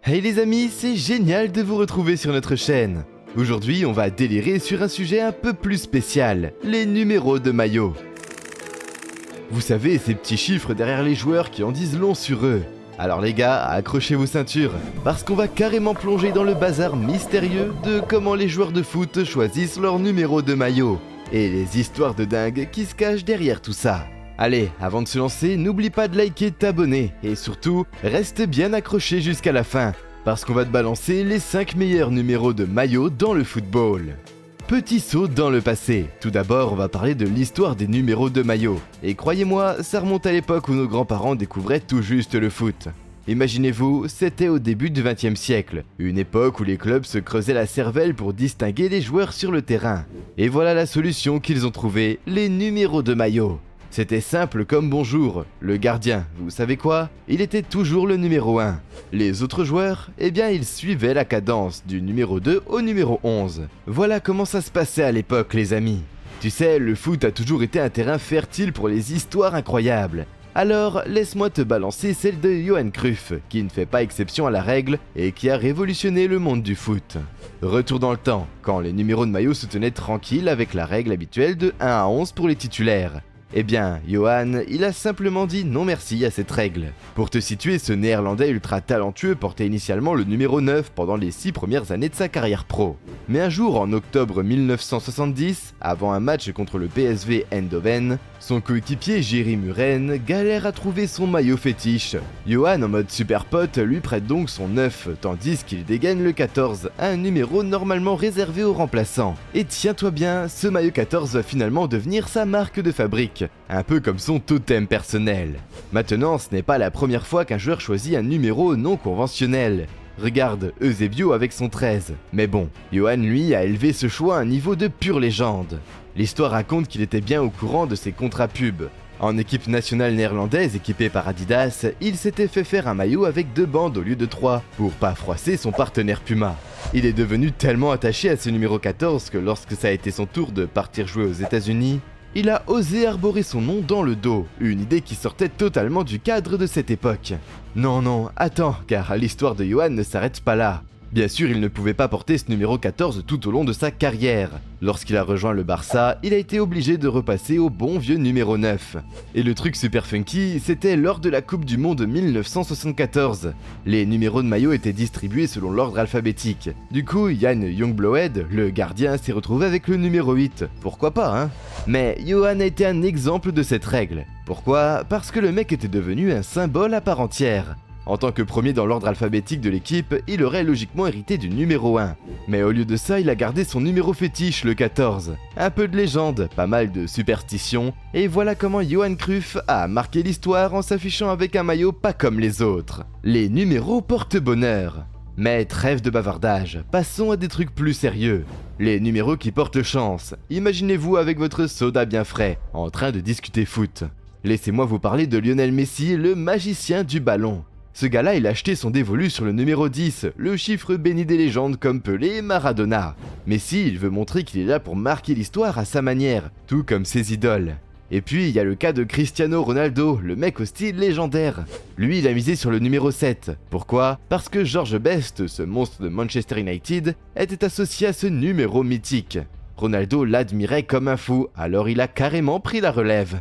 Hey les amis, c'est génial de vous retrouver sur notre chaîne. Aujourd'hui, on va délirer sur un sujet un peu plus spécial, les numéros de maillot. Vous savez, ces petits chiffres derrière les joueurs qui en disent long sur eux. Alors les gars, accrochez vos ceintures, parce qu'on va carrément plonger dans le bazar mystérieux de comment les joueurs de foot choisissent leur numéro de maillot, et les histoires de dingue qui se cachent derrière tout ça. Allez, avant de se lancer, n'oublie pas de liker et de t'abonner, et surtout, reste bien accroché jusqu'à la fin, parce qu'on va te balancer les 5 meilleurs numéros de maillot dans le football. Petit saut dans le passé. Tout d'abord, on va parler de l'histoire des numéros de maillot. Et croyez-moi, ça remonte à l'époque où nos grands-parents découvraient tout juste le foot. Imaginez-vous, c'était au début du XXe siècle, une époque où les clubs se creusaient la cervelle pour distinguer les joueurs sur le terrain. Et voilà la solution qu'ils ont trouvée, les numéros de maillot. C'était simple comme bonjour, le gardien, vous savez quoi? Il était toujours le numéro 1. Les autres joueurs, eh bien ils suivaient la cadence du numéro 2 au numéro 11. Voilà comment ça se passait à l'époque les amis. Tu sais, le foot a toujours été un terrain fertile pour les histoires incroyables. Alors, laisse-moi te balancer celle de Johan Cruyff, qui ne fait pas exception à la règle et qui a révolutionné le monde du foot. Retour dans le temps, quand les numéros de maillot se tenaient tranquilles avec la règle habituelle de 1 à 11 pour les titulaires. Eh bien, Johan, il a simplement dit non merci à cette règle. Pour te situer, ce néerlandais ultra talentueux portait initialement le numéro 9 pendant les 6 premières années de sa carrière pro. Mais un jour, en octobre 1970, avant un match contre le PSV Eindhoven, son coéquipier Jerry Muren galère à trouver son maillot fétiche. Johan, en mode super pote, lui prête donc son 9, tandis qu'il dégaine le 14, un numéro normalement réservé aux remplaçants. Et tiens-toi bien, ce maillot 14 va finalement devenir sa marque de fabrique, un peu comme son totem personnel. Maintenant, ce n'est pas la première fois qu'un joueur choisit un numéro non conventionnel. Regarde Eusebio avec son 13. Mais bon, Johan lui a élevé ce choix à un niveau de pure légende. L'histoire raconte qu'il était bien au courant de ses contrats pubs. En équipe nationale néerlandaise équipée par Adidas, il s'était fait faire un maillot avec 2 bandes au lieu de 3, pour pas froisser son partenaire Puma. Il est devenu tellement attaché à ce numéro 14 que lorsque ça a été son tour de partir jouer aux États-Unis, il a osé arborer son nom dans le dos, une idée qui sortait totalement du cadre de cette époque. Non, attends, car l'histoire de Johan ne s'arrête pas là. Bien sûr, il ne pouvait pas porter ce numéro 14 tout au long de sa carrière. Lorsqu'il a rejoint le Barça, il a été obligé de repasser au bon vieux numéro 9. Et le truc super funky, c'était lors de la Coupe du Monde 1974. Les numéros de maillot étaient distribués selon l'ordre alphabétique. Du coup, Jan Youngbloed, le gardien, s'est retrouvé avec le numéro 8. Pourquoi pas, hein? Mais Johan a été un exemple de cette règle. Pourquoi? Parce que le mec était devenu un symbole à part entière. En tant que premier dans l'ordre alphabétique de l'équipe, il aurait logiquement hérité du numéro 1. Mais au lieu de ça, il a gardé son numéro fétiche, le 14. Un peu de légende, pas mal de superstitions, et voilà comment Johan Cruyff a marqué l'histoire en s'affichant avec un maillot pas comme les autres. Les numéros portent bonheur. Mais trêve de bavardage, passons à des trucs plus sérieux. Les numéros qui portent chance. Imaginez-vous avec votre soda bien frais, en train de discuter foot. Laissez-moi vous parler de Lionel Messi, le magicien du ballon. Ce gars-là, il a acheté son dévolu sur le numéro 10, le chiffre béni des légendes comme Pelé et Maradona. Messi, il veut montrer qu'il est là pour marquer l'histoire à sa manière, tout comme ses idoles. Et puis, il y a le cas de Cristiano Ronaldo, le mec au style légendaire. Lui, il a misé sur le numéro 7. Pourquoi? Parce que George Best, ce monstre de Manchester United, était associé à ce numéro mythique. Ronaldo l'admirait comme un fou, alors il a carrément pris la relève.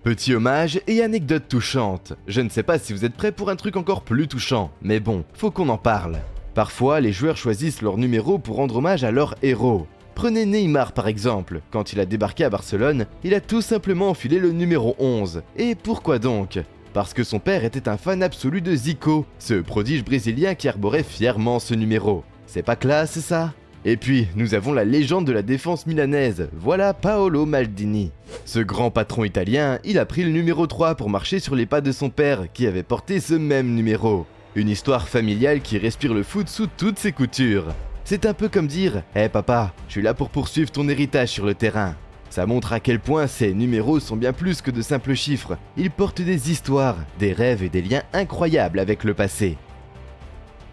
Petit hommage et anecdote touchante. Je ne sais pas si vous êtes prêts pour un truc encore plus touchant, mais bon, faut qu'on en parle. Parfois, les joueurs choisissent leur numéro pour rendre hommage à leur héros. Prenez Neymar par exemple, quand il a débarqué à Barcelone, il a tout simplement enfilé le numéro 11. Et pourquoi donc? Parce que son père était un fan absolu de Zico, ce prodige brésilien qui arborait fièrement ce numéro. C'est pas classe ça? Et puis, nous avons la légende de la défense milanaise, voilà Paolo Maldini. Ce grand patron italien, il a pris le numéro 3 pour marcher sur les pas de son père, qui avait porté ce même numéro. Une histoire familiale qui respire le foot sous toutes ses coutures. C'est un peu comme dire « Hey papa, je suis là pour poursuivre ton héritage sur le terrain ». Ça montre à quel point ces numéros sont bien plus que de simples chiffres. Ils portent des histoires, des rêves et des liens incroyables avec le passé.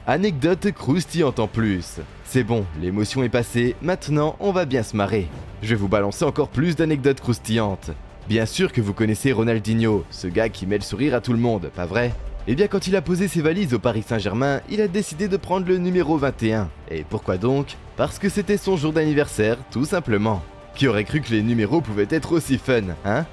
Anecdote croustillante en plus. C'est bon, l'émotion est passée, maintenant on va bien se marrer. Je vais vous balancer encore plus d'anecdotes croustillantes. Bien sûr que vous connaissez Ronaldinho, ce gars qui met le sourire à tout le monde, pas vrai? Eh bien quand il a posé ses valises au Paris Saint-Germain, il a décidé de prendre le numéro 21. Et pourquoi donc? Parce que c'était son jour d'anniversaire, tout simplement. Qui aurait cru que les numéros pouvaient être aussi fun, hein?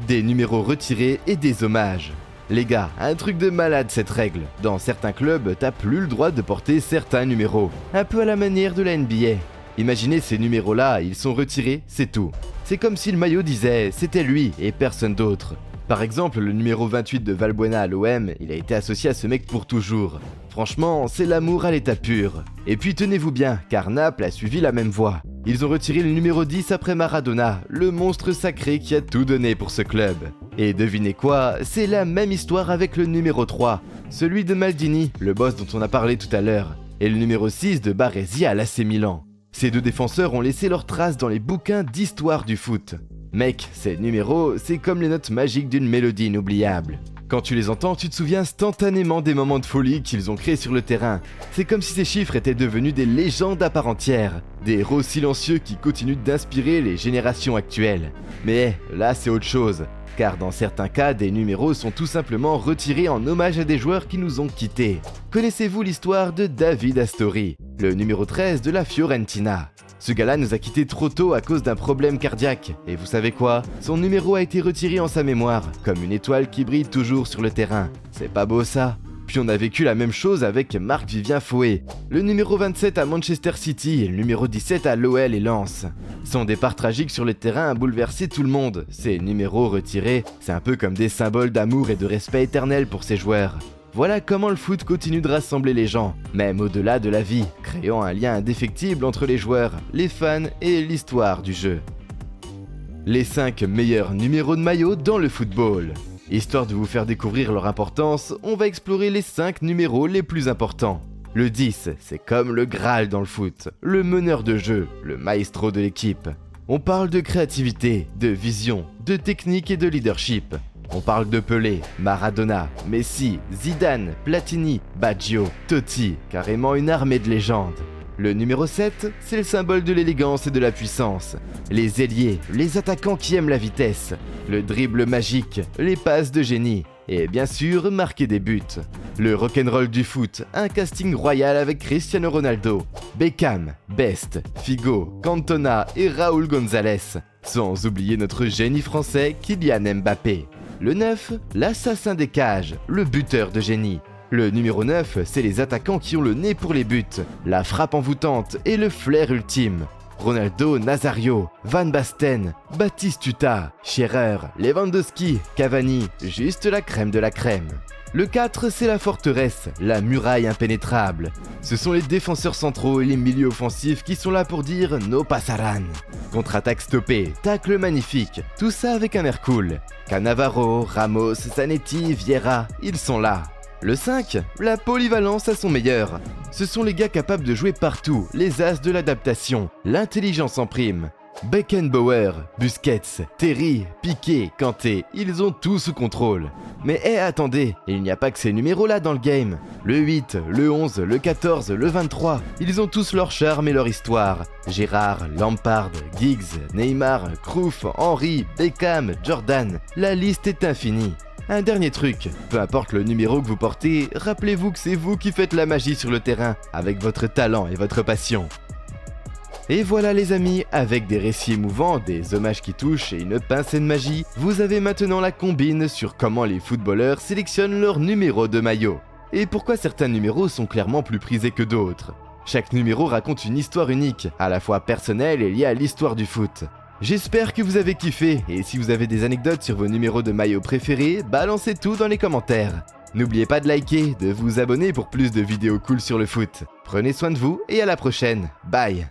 Des numéros retirés et des hommages. Les gars, un truc de malade cette règle. Dans certains clubs, t'as plus le droit de porter certains numéros. Un peu à la manière de la NBA. Imaginez ces numéros-là, ils sont retirés, c'est tout. C'est comme si le maillot disait « c'était lui et personne d'autre ». Par exemple, le numéro 28 de Valbuena à l'OM, il a été associé à ce mec pour toujours. Franchement, c'est l'amour à l'état pur. Et puis tenez-vous bien, car Naples a suivi la même voie. Ils ont retiré le numéro 10 après Maradona, le monstre sacré qui a tout donné pour ce club. Et devinez quoi, c'est la même histoire avec le numéro 3, celui de Maldini, le boss dont on a parlé tout à l'heure, et le numéro 6 de Baresi à l'AC Milan. Ces deux défenseurs ont laissé leurs traces dans les bouquins d'histoire du foot. Mec, ces numéros, c'est comme les notes magiques d'une mélodie inoubliable. Quand tu les entends, tu te souviens instantanément des moments de folie qu'ils ont créés sur le terrain. C'est comme si ces chiffres étaient devenus des légendes à part entière, des héros silencieux qui continuent d'inspirer les générations actuelles. Mais là, c'est autre chose, car dans certains cas, des numéros sont tout simplement retirés en hommage à des joueurs qui nous ont quittés. Connaissez-vous l'histoire de David Astori, le numéro 13 de la Fiorentina? Ce gars-là nous a quittés trop tôt à cause d'un problème cardiaque, et vous savez quoi? Son numéro a été retiré en sa mémoire, comme une étoile qui brille toujours sur le terrain. C'est pas beau ça? Puis on a vécu la même chose avec Marc-Vivien Foé, le numéro 27 à Manchester City et le numéro 17 à l'OL et Lens. Son départ tragique sur le terrain a bouleversé tout le monde. Ces numéros retirés, c'est un peu comme des symboles d'amour et de respect éternel pour ces joueurs. Voilà comment le foot continue de rassembler les gens, même au-delà de la vie, créant un lien indéfectible entre les joueurs, les fans et l'histoire du jeu. Les 5 meilleurs numéros de maillot dans le football. Histoire de vous faire découvrir leur importance, on va explorer les 5 numéros les plus importants. Le 10, c'est comme le Graal dans le foot, le meneur de jeu, le maestro de l'équipe. On parle de créativité, de vision, de technique et de leadership. On parle de Pelé, Maradona, Messi, Zidane, Platini, Baggio, Totti, carrément une armée de légendes. Le numéro 7, c'est le symbole de l'élégance et de la puissance. Les ailiers, les attaquants qui aiment la vitesse, le dribble magique, les passes de génie, et bien sûr, marquer des buts. Le rock'n'roll du foot, un casting royal avec Cristiano Ronaldo, Beckham, Best, Figo, Cantona et Raúl González. Sans oublier notre génie français, Kylian Mbappé. Le 9, l'assassin des cages, le buteur de génie. Le numéro 9, c'est les attaquants qui ont le nez pour les buts, la frappe envoûtante et le flair ultime. Ronaldo, Nazario, Van Basten, Batistuta, Scherer, Lewandowski, Cavani, juste la crème de la crème. Le 4, c'est la forteresse, la muraille impénétrable. Ce sont les défenseurs centraux et les milieux offensifs qui sont là pour dire « no pasarán ». Contre-attaque stoppée, tacle magnifique, tout ça avec un air cool. Cannavaro, Ramos, Zanetti, Vieira, ils sont là. Le 5, la polyvalence à son meilleur. Ce sont les gars capables de jouer partout, les as de l'adaptation, l'intelligence en prime. Beckenbauer, Busquets, Terry, Piqué, Kanté, ils ont tout sous contrôle. Mais attendez, il n'y a pas que ces numéros-là dans le game. Le 8, le 11, le 14, le 23, ils ont tous leur charme et leur histoire. Gérard, Lampard, Giggs, Neymar, Cruyff, Henry, Beckham, Jordan, la liste est infinie. Un dernier truc, peu importe le numéro que vous portez, rappelez-vous que c'est vous qui faites la magie sur le terrain, avec votre talent et votre passion. Et voilà les amis, avec des récits émouvants, des hommages qui touchent et une pincée de magie, vous avez maintenant la combine sur comment les footballeurs sélectionnent leur numéro de maillot. Et pourquoi certains numéros sont clairement plus prisés que d'autres. Chaque numéro raconte une histoire unique, à la fois personnelle et liée à l'histoire du foot. J'espère que vous avez kiffé, et si vous avez des anecdotes sur vos numéros de maillot préférés, balancez tout dans les commentaires. N'oubliez pas de liker, de vous abonner pour plus de vidéos cool sur le foot. Prenez soin de vous et à la prochaine, bye.